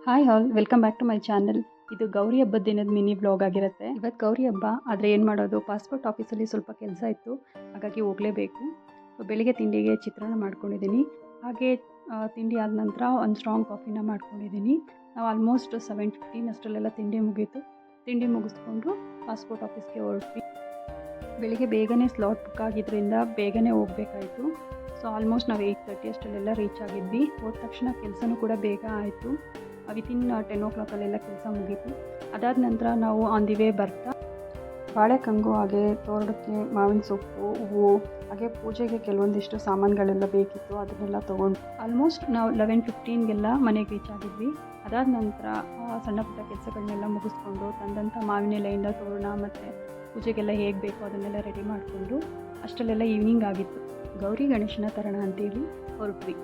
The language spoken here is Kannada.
Hi all, welcome back to my channel. ಇದು ಗೌರಿ ಹಬ್ಬದ ದಿನದ ಮಿನಿ ವ್ಲಾಗ್ ಆಗಿರುತ್ತೆ. ಇವತ್ತು ಗೌರಿ ಹಬ್ಬ, ಆದರೆ ಏನು ಮಾಡೋದು, ಪಾಸ್ಪೋರ್ಟ್ ಆಫೀಸಲ್ಲಿ ಸ್ವಲ್ಪ ಕೆಲಸ ಇತ್ತು, ಹಾಗಾಗಿ ಹೋಗಲೇಬೇಕು. ಸೊ ಬೆಳಿಗ್ಗೆ ತಿಂಡಿಗೆ ಚಿತ್ರಾನ್ನ ಮಾಡ್ಕೊಂಡಿದ್ದೀನಿ. ಹಾಗೆ ತಿಂಡಿ ಆದ ನಂತರ ಒಂದು ಸ್ಟ್ರಾಂಗ್ ಕಾಫಿನ ಮಾಡ್ಕೊಂಡಿದ್ದೀನಿ. ನಾವು ಆಲ್ಮೋಸ್ಟ್ 7:15 ಅಷ್ಟರಲ್ಲೆಲ್ಲ ತಿಂಡಿ ಮುಗೀತು. ತಿಂಡಿ ಮುಗಿಸ್ಕೊಂಡು ಪಾಸ್ಪೋರ್ಟ್ ಆಫೀಸ್ಗೆ ಹೊರಟ್ವಿ. ಬೆಳಿಗ್ಗೆ ಬೇಗನೆ ಸ್ಲಾಟ್ ಬುಕ್ ಆಗಿದ್ದರಿಂದ ಬೇಗನೆ ಹೋಗಬೇಕಾಯಿತು. ಸೊ ಆಲ್ಮೋಸ್ಟ್ ನಾವು 8:30 ಅಷ್ಟರಲ್ಲೆಲ್ಲ ರೀಚ್ ಆಗಿದ್ವಿ. ಹೋದ ತಕ್ಷಣ ಕೆಲಸನೂ ಕೂಡ ಬೇಗ ಆಯಿತು. ವಿತಿನ್ 10 o'clock ಕೆಲಸ ಮುಗೀತು. ಅದಾದ ನಂತರ ನಾವು ಆನ್ ದಿ ವೇ ಬರ್ತಾ ಬಾಳೆಕಂಗು, ಹಾಗೆ ತೋರಣಕ್ಕೆ ಮಾವಿನ ಸೊಪ್ಪು, ಹೂವು, ಹಾಗೆ ಪೂಜೆಗೆ ಕೆಲವೊಂದಿಷ್ಟು ಸಾಮಾನುಗಳೆಲ್ಲ ಬೇಕಿತ್ತು, ಅದನ್ನೆಲ್ಲ ತೊಗೊಂಡು ಆಲ್ಮೋಸ್ಟ್ ನಾವು 11:15 ಮನೆಗೆ ರೀಚ್ ಆಗಿದ್ವಿ. ಅದಾದ ನಂತರ ಸಣ್ಣ ಪುಟ್ಟ ಕೆಲಸಗಳನ್ನೆಲ್ಲ ಮುಗಿಸ್ಕೊಂಡು ತಂದಂಥ ಮಾವಿನ ಎಲೆಯಿಂದ ತೋರಣ ಮತ್ತು ಪೂಜೆಗೆಲ್ಲ ಹೇಗೆ ಬೇಕೋ ಅದನ್ನೆಲ್ಲ ರೆಡಿ ಮಾಡಿಕೊಂಡು ಅಷ್ಟರಲ್ಲೆಲ್ಲ ಈವ್ನಿಂಗ್ ಆಗಿತ್ತು. ಗೌರಿ ಗಣೇಶನ ತರೋಣ ಅಂತೇಳಿ ಹೊರಟ್ವಿ.